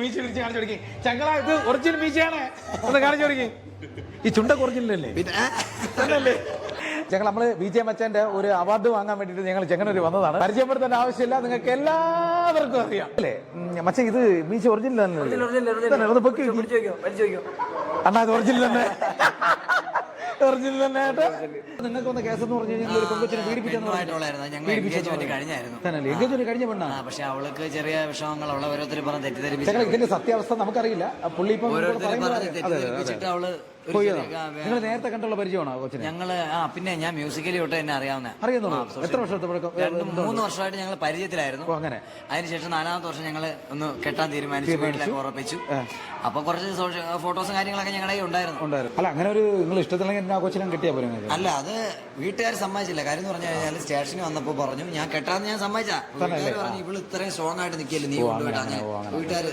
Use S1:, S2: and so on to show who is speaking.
S1: മീശ വിരിച്ച് കാണിച്ചു കൊടുക്കി. ചങ്കള ഇത് ഒറിജിനൽ മീശയാണ് ഒന്ന് കാണിച്ചു കൊടുക്കി. ഈ ചുണ്ടൊക്കെ ഒറിജിനൽ അല്ലേ? ഞങ്ങൾ നമ്മള് വിജയ മച്ചാന്റെ ഒരു അവാർഡ് വാങ്ങാൻ വേണ്ടിട്ട് ഞങ്ങൾ ചെങ്ങന്നൂർ വന്നതാണ്. പരിചയപ്പെടുത്തേണ്ട ആവശ്യമില്ല, നിങ്ങൾക്ക് എല്ലാവർക്കും അറിയാം അല്ലേ? മച്ച ഇത് മീശ ഒറിജിനൽ തന്നെ അണ്ണാ, ഇത് ഒറിജിനൽ തന്നെ, ഒറിജിനൽ തന്നെ. നിങ്ങൾക്ക് വന്ന കേസ് എന്ന് പറഞ്ഞു കഴിഞ്ഞാൽ ഒരു പെൺകൊച്ചിനെ പീഡിപ്പിച്ചെന്ന് കഴിഞ്ഞ പെണ്ണാ.
S2: പക്ഷെ അവൾക്ക് ചെറിയ വിഷമങ്ങൾ അവളെ ഓരോരുത്തർ പറഞ്ഞ് തെറ്റിദ്ധരിപ്പിച്ചു.
S1: ഇതിന്റെ സത്യാവസ്ഥ നമുക്കറിയില്ല. പുള്ളി ഇപ്പൊ
S2: അവള്
S1: നിങ്ങൾ നേരത്തെ കണ്ടുള്ള പരിചയമാണോ കൊച്ചിനെ?
S2: ഞങ്ങള് പിന്നെ ഞാൻ മ്യൂസിക്കലി തൊട്ട് എന്നെ
S1: അറിയുന്നുള്ളൂ. എത്ര വർഷത്തെ
S2: 3 വർഷമായിട്ട് ഞങ്ങൾ പരിചയത്തിലായിരുന്നു.
S1: അങ്ങനെ
S2: അതിനുശേഷം 4ാമത്തെ വർഷം ഞങ്ങള് ഒന്ന് കെട്ടാൻ തീരുമാനിച്ചു, വീട്ടിലൊക്കെ ഉറപ്പിച്ചു. അപ്പൊ കുറച്ച് ഫോട്ടോസും കാര്യങ്ങളൊക്കെ ഞങ്ങളുടെ ഉണ്ടായിരുന്നു.
S1: അല്ല, അങ്ങനെ ഒരു നിങ്ങൾ ഇഷ്ടത്തിലെങ്കിൽ ആ കൊച്ചിനെ കെട്ടിയാ പോലും.
S2: അല്ല, അത് വീട്ടുകാർ സമ്മതിച്ചില്ല. കാര്യം എന്ന് പറഞ്ഞു കഴിഞ്ഞാൽ സ്റ്റേഷനിൽ വന്നപ്പോ പറഞ്ഞു ഞാൻ കെട്ടാന്ന് ഞാൻ സമ്മതിച്ചാ. വീട്ടുകാർ പറഞ്ഞു ഇവള് ഇത്രയും സ്ട്രോങ് ആയിട്ട് നിൽക്കില്ല, നീ കൊണ്ടുപോയിട്ട് അങ്ങനെ വീട്ടുകാര്